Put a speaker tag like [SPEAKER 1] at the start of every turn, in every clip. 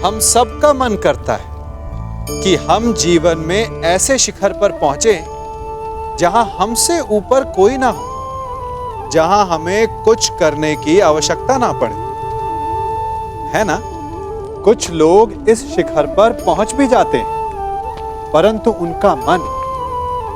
[SPEAKER 1] हम सबका मन करता है कि हम जीवन में ऐसे शिखर पर पहुंचे जहां हमसे ऊपर कोई ना हो, जहां हमें कुछ करने की आवश्यकता ना पड़े, है ना? कुछ लोग इस शिखर पर पहुंच भी जाते हैं, परंतु उनका मन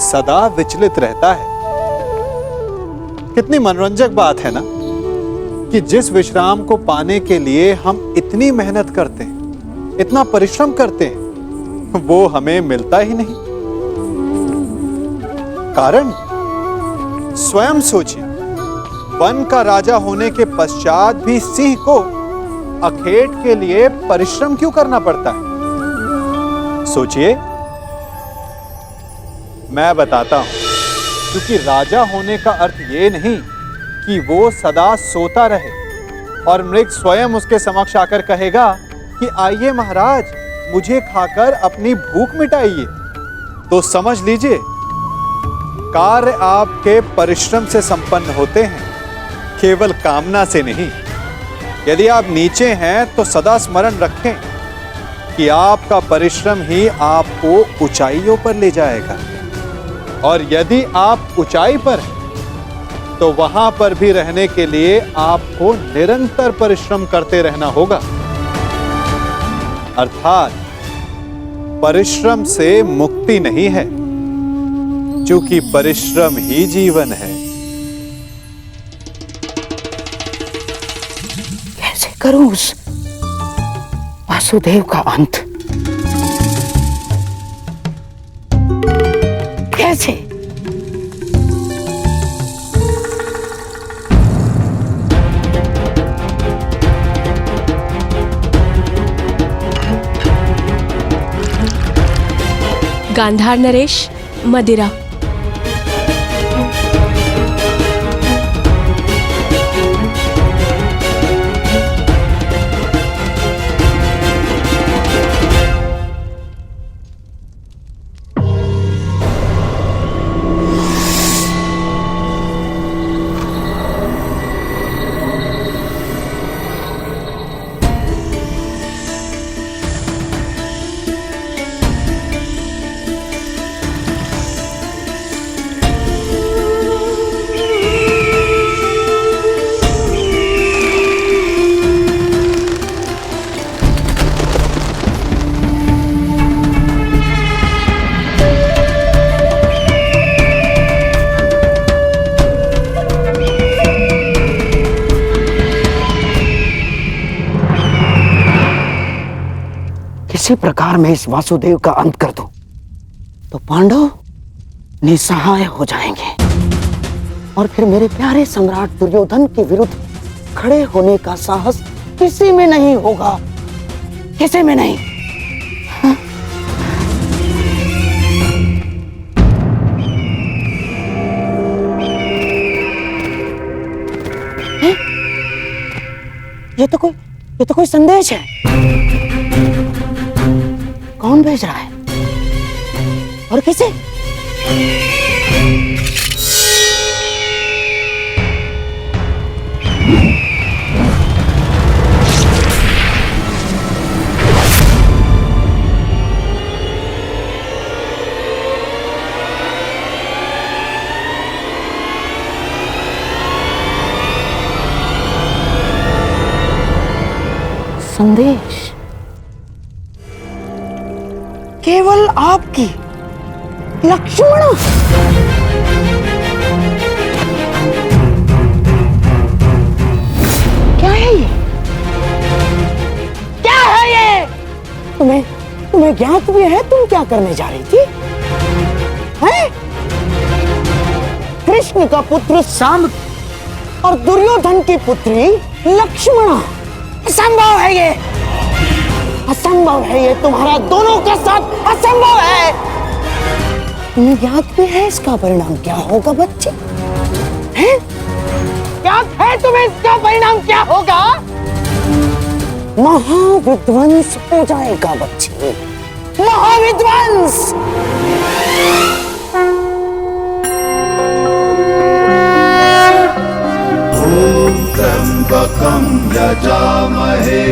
[SPEAKER 1] सदा विचलित रहता है। कितनी मनोरंजक बात है ना कि जिस विश्राम को पाने के लिए हम इतनी मेहनत करते हैं, इतना परिश्रम करते हैं, वो हमें मिलता ही नहीं। कारण स्वयं सोचिए, वन का राजा होने के पश्चात भी सिंह को अखेट के लिए परिश्रम क्यों करना पड़ता है? सोचिए। मैं बताता हूं, क्योंकि राजा होने का अर्थ ये नहीं कि वो सदा सोता रहे और मृग स्वयं उसके समक्ष आकर कहेगा कि आइए महाराज, मुझे खाकर अपनी भूख मिटाइए। तो समझ लीजिए, कार्य आपके परिश्रम से संपन्न होते हैं, केवल कामना से नहीं। यदि आप नीचे हैं तो सदा स्मरण रखें कि आपका परिश्रम ही आपको ऊंचाइयों पर ले जाएगा, और यदि आप ऊंचाई पर हैं तो वहां पर भी रहने के लिए आपको निरंतर परिश्रम करते रहना होगा। अर्थात परिश्रम से मुक्ति नहीं है, क्योंकि परिश्रम ही जीवन है।
[SPEAKER 2] कैसे करूं उस वासुदेव का अंत? कैसे?
[SPEAKER 3] गांधार नरेश, मदिरा।
[SPEAKER 2] किसी प्रकार मैं इस वासुदेव का अंत कर दूं तो पांडव निसहाय हो जाएंगे, और फिर मेरे प्यारे सम्राट दुर्योधन के विरुद्ध खड़े होने का साहस किसी में नहीं होगा, किसी में नहीं। हाँ? ये तो कोई संदेश है। कौन भेज रहा है और किसे? संदेश केवल आपकी लक्ष्मण। क्या है ये? क्या है ये? तुम्हें ज्ञात भी है तुम क्या करने जा रही थी? हैं? कृष्ण का पुत्र सांब और दुर्योधन की पुत्री लक्ष्मणा। असंभव है ये, असंभव है ये, तुम्हारा दोनों के साथ असंभव है। तुम्हें ज्ञात भी है इसका परिणाम क्या होगा बच्चे? हैं? ज्ञात है तुम्हें इसका परिणाम क्या होगा? महाविध्वंस हो जाएगा बच्चे, महाविध्वंस।
[SPEAKER 4] त्र्यंबकं यजामहे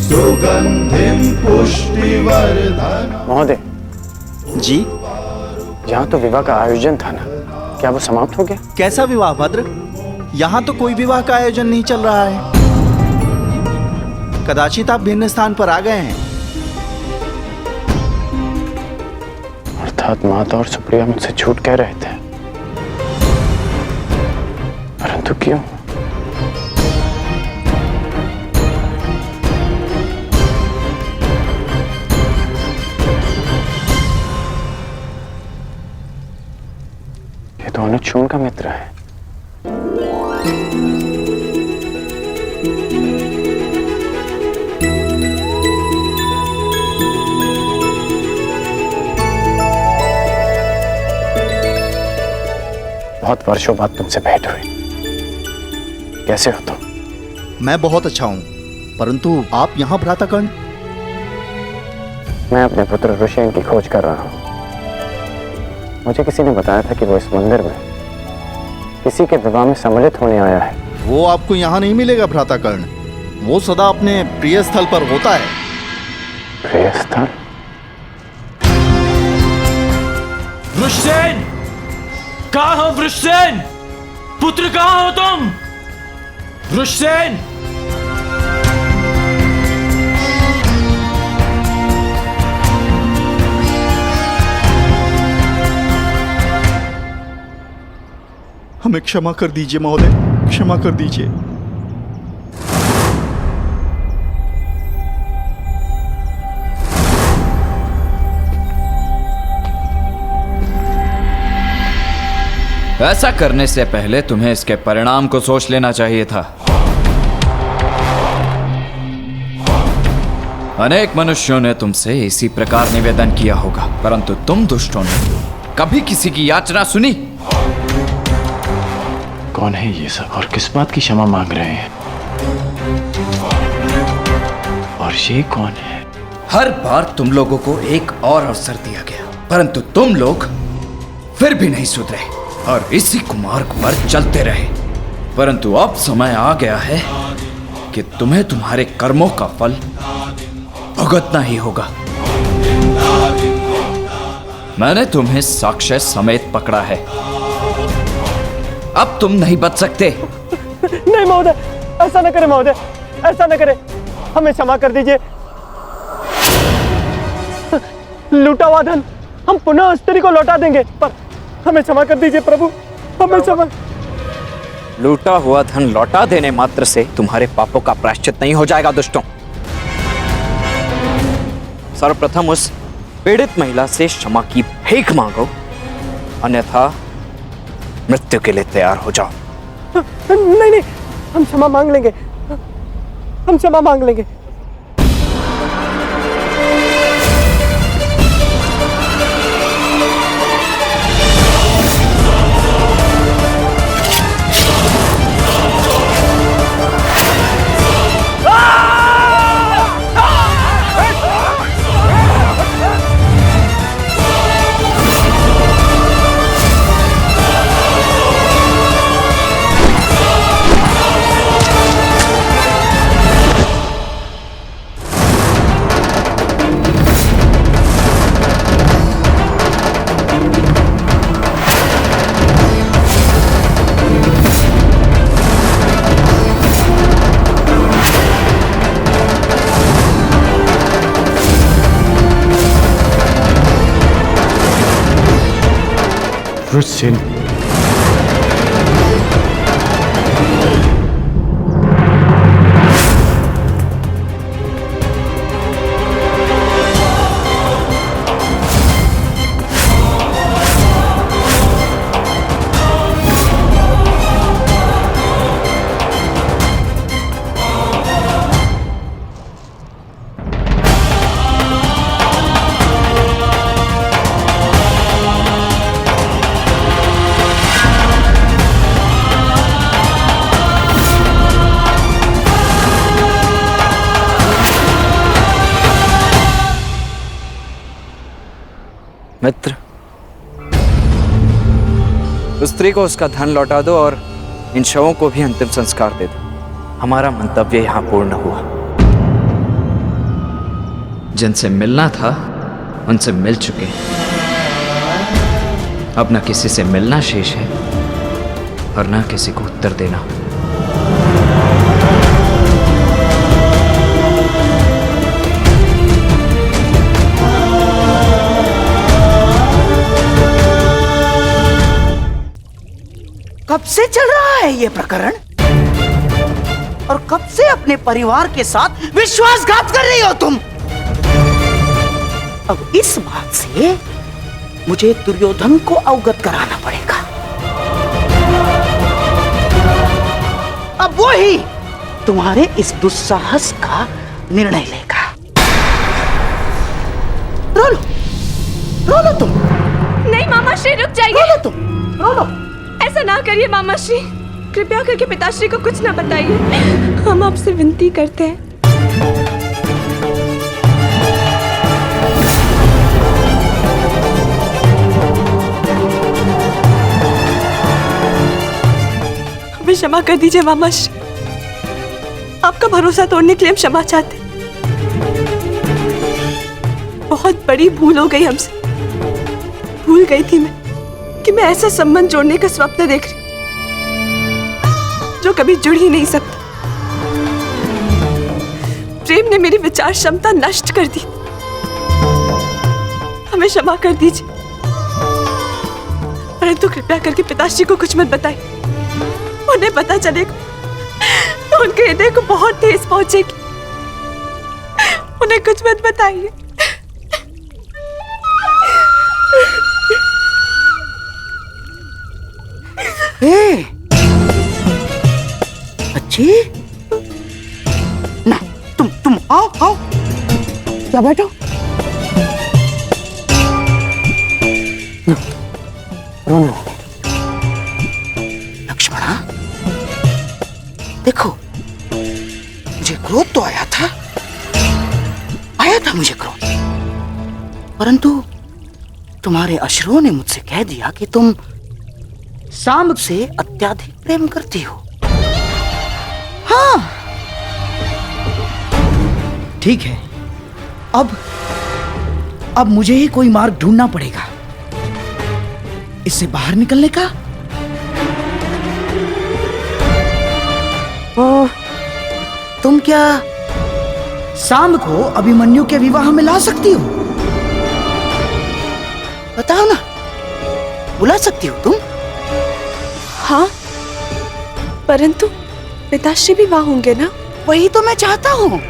[SPEAKER 4] सुगंधिं
[SPEAKER 2] महोदय,
[SPEAKER 4] जी,
[SPEAKER 2] यहाँ तो विवाह का आयोजन था ना, क्या वो समाप्त हो गया?
[SPEAKER 4] कैसा विवाह भद्र? यहाँ तो कोई विवाह का आयोजन नहीं चल रहा है। कदाचित आप भिन्न स्थान पर आ गए हैं।
[SPEAKER 2] अर्थात माता और सुप्रिया मुझसे झूठ कह रहे थे, परंतु क्यों? ये तो अनुच्छून का मित्र है। बहुत वर्षों बाद तुमसे भेंट हुई। कैसे हो तुम?
[SPEAKER 4] मैं बहुत अच्छा हूँ, परंतु आप यहाँ भ्राताकर्ण?
[SPEAKER 2] मैं अपने पुत्र ऋषियन की खोज कर रहा हूँ। मुझे किसी ने बताया था कि वो इस मंदिर में किसी के विवाह में सम्मिलित होने आया है।
[SPEAKER 4] वो आपको यहाँ नहीं मिलेगा भ्राताकर्ण। वो सदा अपने प्रिय स्थल पर होता है।
[SPEAKER 2] प्रिय स्थल?
[SPEAKER 5] वृषसेन! कहाँ हो वृषसेन? पुत्र कहाँ हो तुम? वृषसेन!
[SPEAKER 4] हमें क्षमा कर दीजिए महोदय, क्षमा कर दीजिए।
[SPEAKER 5] ऐसा करने से पहले तुम्हें इसके परिणाम को सोच लेना चाहिए था। अनेक मनुष्यों ने तुमसे इसी प्रकार निवेदन किया होगा, परंतु तुम दुष्टों ने कभी किसी की याचना सुनी?
[SPEAKER 2] कौन है ये सब और किस बात की क्षमा मांग रहे हैं? और ये कौन है?
[SPEAKER 5] हर बार तुम लोगों को एक और अवसर दिया गया, परंतु तुम लोग फिर भी नहीं सुधरे और इसी कुमार्ग पर चलते रहे। परंतु अब समय आ गया है कि तुम्हें तुम्हारे कर्मों का फल भुगतना ही होगा। मैंने तुम्हें साक्ष्य समेत पकड़ा है। अब तुम नहीं बच सकते।
[SPEAKER 2] नहीं महोदय, ऐसा न करें महोदय, ऐसा न करें, हमें क्षमा कर दीजिए। लूटा हुआ धन हम पुनः स्त्री को लौटा देंगे, पर हमें क्षमा कर दीजिए प्रभु, हमें क्षमा।
[SPEAKER 6] लूटा हुआ धन लौटा देने मात्र से तुम्हारे पापों का प्रायश्चित नहीं हो जाएगा दुष्टों। सर्वप्रथम उस पीड़ित महिला से क्षमा की भीख मांगो, अन्यथा मृत्यु के लिए तैयार हो जाओ।
[SPEAKER 2] नहीं नहीं, हम क्षमा मांग लेंगे, हम क्षमा मांग लेंगे।
[SPEAKER 7] वृषसेन,
[SPEAKER 6] मित्र, उस स्त्री को उसका धन लौटा दो और इन शवों को भी अंतिम संस्कार दे दो। हमारा मंतव्य यहाँ पूर्ण हुआ।
[SPEAKER 5] जिनसे मिलना था उनसे मिल चुके। अब ना किसी से मिलना शेष है और ना किसी को उत्तर देना।
[SPEAKER 2] कब से चल रहा है ये प्रकरण? और कब से अपने परिवार के साथ विश्वासघात कर रही हो तुम? अब इस बात से मुझे दुर्योधन को अवगत कराना पड़ेगा। अब वो ही तुम्हारे इस दुस्साहस का निर्णय लेगा। रो लो तुम।
[SPEAKER 3] नहीं मामा श्री, रुक जाइए।
[SPEAKER 2] रो लो तुम, रो लो।
[SPEAKER 3] ऐसा ना करिए मामा श्री, कृपया करके पिताश्री को कुछ ना बताइए, हम आपसे विनती करते हैं। हमें क्षमा कर दीजिए मामा श्री, आपका भरोसा तोड़ने के लिए हम क्षमा चाहते हैं। बहुत बड़ी भूल हो गई हमसे। भूल गई थी मैं कि मैं ऐसा संबंध जोड़ने का स्वप्न देख रही हूं जो कभी जुड़ ही नहीं सकता। प्रेम ने मेरी विचार क्षमता नष्ट कर दी। हमें क्षमा कर दीजिए, परंतु कृपया करके पिताश्री को कुछ मत बताइए। उन्हें पता चलेगा तो उनके हृदय को बहुत ठेस पहुंचेगी। उन्हें कुछ मत बताइए।
[SPEAKER 2] अच्छी ना, तुम आओ। क्या बैठो। रोना। लक्ष्मणा, देखो, मुझे क्रोध तो आया था मुझे क्रोध, परंतु तुम्हारे अश्रुओं ने मुझसे कह दिया कि तुम सांब से अत्याधिक प्रेम करती हो। हाँ,
[SPEAKER 7] ठीक है। अब मुझे ही कोई मार्ग ढूंढना पड़ेगा इससे बाहर निकलने का।
[SPEAKER 2] तुम क्या
[SPEAKER 7] सांब को अभिमन्यु के विवाह में ला सकती हो?
[SPEAKER 2] बताओ ना, बुला सकती हो तुम?
[SPEAKER 3] हाँ, परंतु पिताश्री भी वहां होंगे ना?
[SPEAKER 2] वही तो मैं चाहता हूँ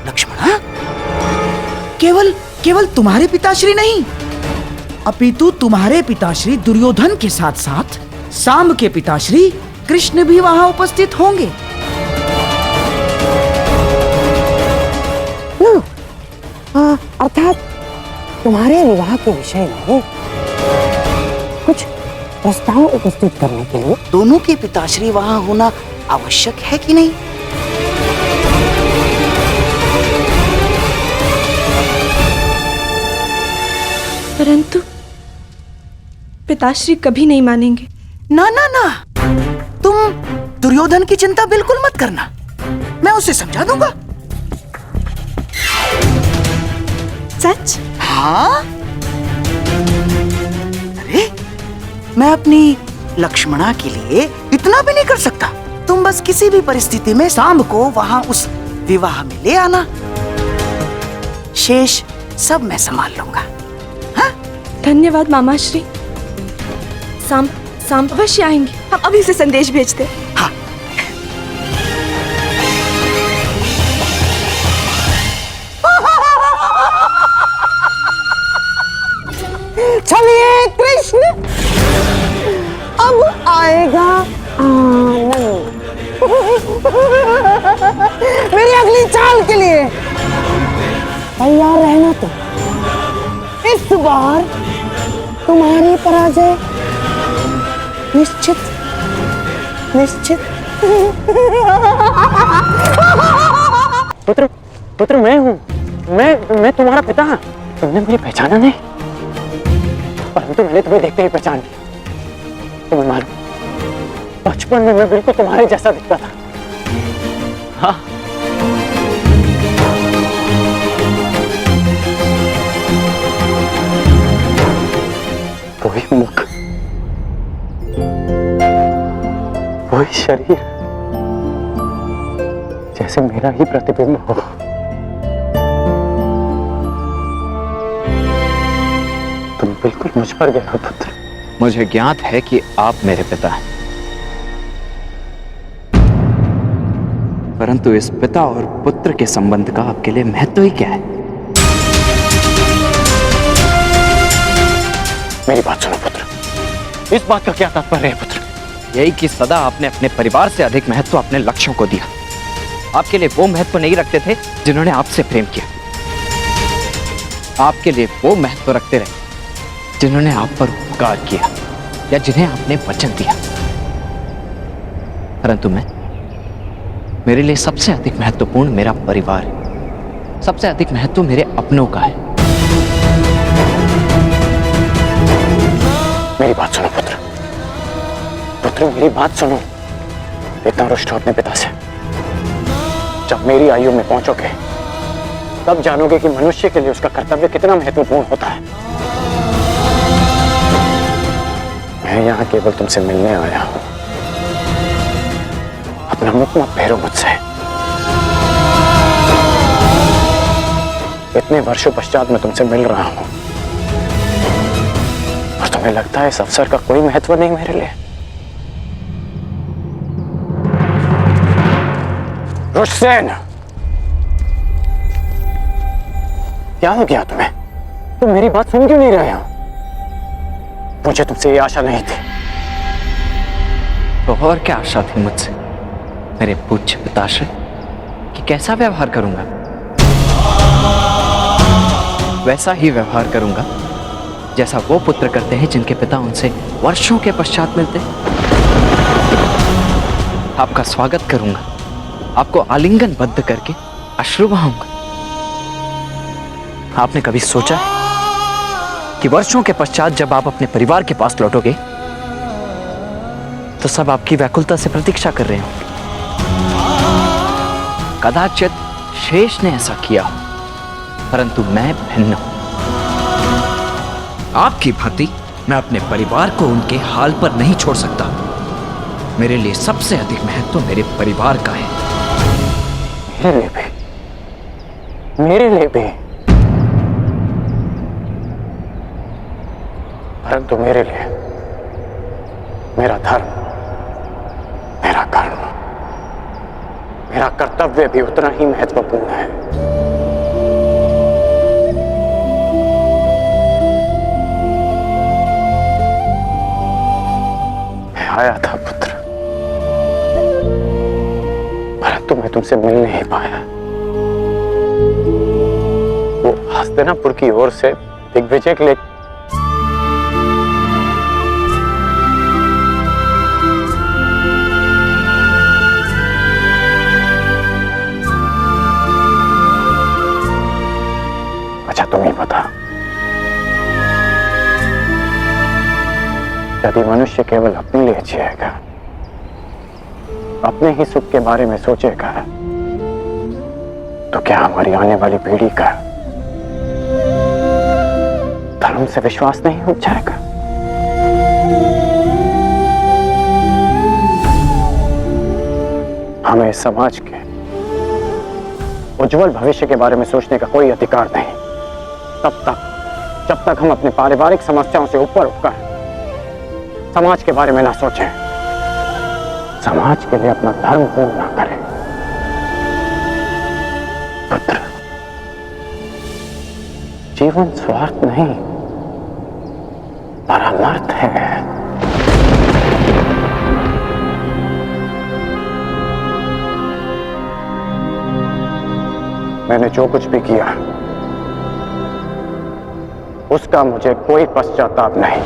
[SPEAKER 2] लक्ष्मणा।
[SPEAKER 7] केवल तुम्हारे पिताश्री नहीं, अपितु तुम्हारे पिताश्री दुर्योधन के साथ साथ सांब के पिताश्री कृष्ण भी वहां उपस्थित होंगे।
[SPEAKER 2] अर्थात तुम्हारे विवाह के विषय में कुछ प्रस्ताव उपस्थित करने के लिए दोनों के पिताश्री वहां होना आवश्यक है कि नहीं?
[SPEAKER 3] परंतु पिताश्री कभी नहीं मानेंगे।
[SPEAKER 2] ना ना ना, तुम दुर्योधन की चिंता बिल्कुल मत करना, मैं उसे समझा दूंगा।
[SPEAKER 3] सच?
[SPEAKER 2] हाँ, अरे मैं अपनी लक्ष्मणा के लिए इतना भी नहीं कर सकता। तुम बस किसी भी परिस्थिति में सांब को वहां उस विवाह में ले आना, शेष सब मैं संभाल लूंगा। हाँ?
[SPEAKER 3] धन्यवाद मामाश्री। सांब अवश्य आएंगे, हम अभी से संदेश भेजते हैं।
[SPEAKER 2] हाँ। चलिए कृष्ण, अब आएगा आनंद। मेरी अगली चाल के लिए तैयार रहना। तो इस बार तुम्हारी पराजय निश्चित निश्चित।
[SPEAKER 8] पुत्र मैं हूँ, मैं तुम्हारा पिता। तुमने मुझे पहचाना नहीं, परंतु मैंने तुम्हें देखते ही पहचान लिया। तुम्हें मालूम, बचपन में मैं बिल्कुल तुम्हारे जैसा दिखता था। हाँ, शरीर जैसे मेरा ही प्रतिबिंब हो। तुम बिल्कुल मुझ पर गए हो पुत्र।
[SPEAKER 6] मुझे ज्ञात है कि आप मेरे पिता हैं, परंतु इस पिता और पुत्र के संबंध का आपके लिए महत्व ही क्या है?
[SPEAKER 8] मेरी बात सुनो पुत्र, इस बात का क्या तात्पर्य है पुत्र?
[SPEAKER 6] यही कि सदा आपने अपने परिवार से अधिक महत्व अपने लक्ष्यों को दिया। आपके लिए वो महत्व नहीं रखते थे जिन्होंने आपसे प्रेम किया। आपके लिए वो महत्व रखते रहे जिन्होंने आप पर उपकार किया या जिन्हें आपने वचन दिया। परंतु मेरे लिए सबसे अधिक महत्वपूर्ण मेरा परिवार है। सबसे अधिक महत्व मेरे अपनों का है।
[SPEAKER 8] मेरी बात सुनो पुत्र, पुत्र मेरी बात सुनो। इतना रुष्ट हो अपने पिता से। जब मेरी आयु में पहुंचोगे तब जानोगे कि मनुष्य के लिए उसका कर्तव्य कितना महत्वपूर्ण होता है। मैं यहाँ केवल तुमसे मिलने आया हूं। अपना मुख मत फेरो मुझसे। इतने वर्षों पश्चात मैं तुमसे मिल रहा हूं और तुम्हें लगता है इस अवसर का कोई महत्व नहीं मेरे लिए? रुष्टसेन, क्या हो गया तुम्हें? तुम मेरी बात सुन क्यों नहीं रहे हो? मुझे तुमसे ये आशा नहीं थी।
[SPEAKER 6] तो और क्या आशा थी मुझसे मेरे पूज्य पिताश्री कि कैसा व्यवहार करूंगा? वैसा ही व्यवहार करूंगा जैसा वो पुत्र करते हैं जिनके पिता उनसे वर्षों के पश्चात मिलते। आपका स्वागत करूंगा, आपको आलिंगनबद्ध करके अश्रु बहाऊंगा। आपने कभी सोचा है कि वर्षों के पश्चात जब आप अपने परिवार के पास लौटोगे तो सब आपकी व्याकुलता से प्रतीक्षा कर रहे होंगे? कदाचित शेष ने ऐसा किया हो, परंतु मैं भिन्न हूं। आपकी भांति मैं अपने परिवार को उनके हाल पर नहीं छोड़ सकता। मेरे लिए सबसे अधिक महत्व मेरे परिवार का है।
[SPEAKER 8] मेरे लिए भी, परंतु मेरे लिए मेरा धर्म, मेरा कर्म, मेरा कर्तव्य भी उतना ही महत्वपूर्ण है। मैं आया था पुत्र, परंतु मैं तुमसे मिल नहीं पाया। वो हस्तिनापुर की ओर से दिग्विजय के लिए तुम ही बता, यदि मनुष्य केवल अपने लिए जिएगा, अपने ही सुख के बारे में सोचेगा, तो क्या हमारी आने वाली पीढ़ी का धर्म से विश्वास नहीं उठ जाएगा? हमें इस समाज के उज्जवल भविष्य के बारे में सोचने का कोई अधिकार नहीं जब तक हम अपने पारिवारिक समस्याओं से ऊपर उठकर समाज के बारे में ना सोचें, समाज के लिए अपना धर्म पूर्ण ना करें। पुत्र, जीवन स्वार्थ नहीं, परमार्थ है। मैंने जो कुछ भी किया उसका मुझे कोई पश्चाताप नहीं,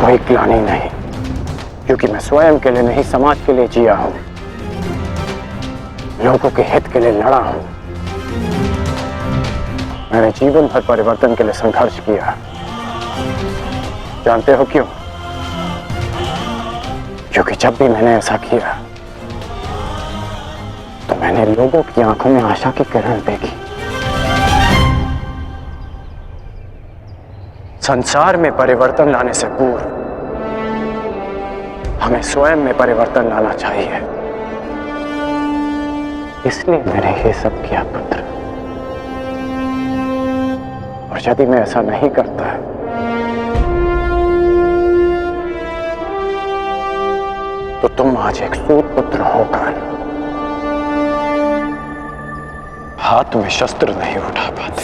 [SPEAKER 8] कोई ग्लानि नहीं, क्योंकि मैं स्वयं के लिए नहीं समाज के लिए जिया हूं, लोगों के हित के लिए लड़ा हूं। मैंने जीवन भर परिवर्तन के लिए संघर्ष किया। जानते हो क्यों? क्योंकि जब भी मैंने ऐसा किया तो मैंने लोगों की आंखों में आशा की किरण देखी। संसार में परिवर्तन लाने से पूर्व हमें स्वयं में परिवर्तन लाना चाहिए। इसलिए मैंने ये सब किया पुत्र। और यदि मैं ऐसा नहीं करता तो तुम आज एक सूत पुत्र होकर हाथ में शस्त्र नहीं उठा पाते।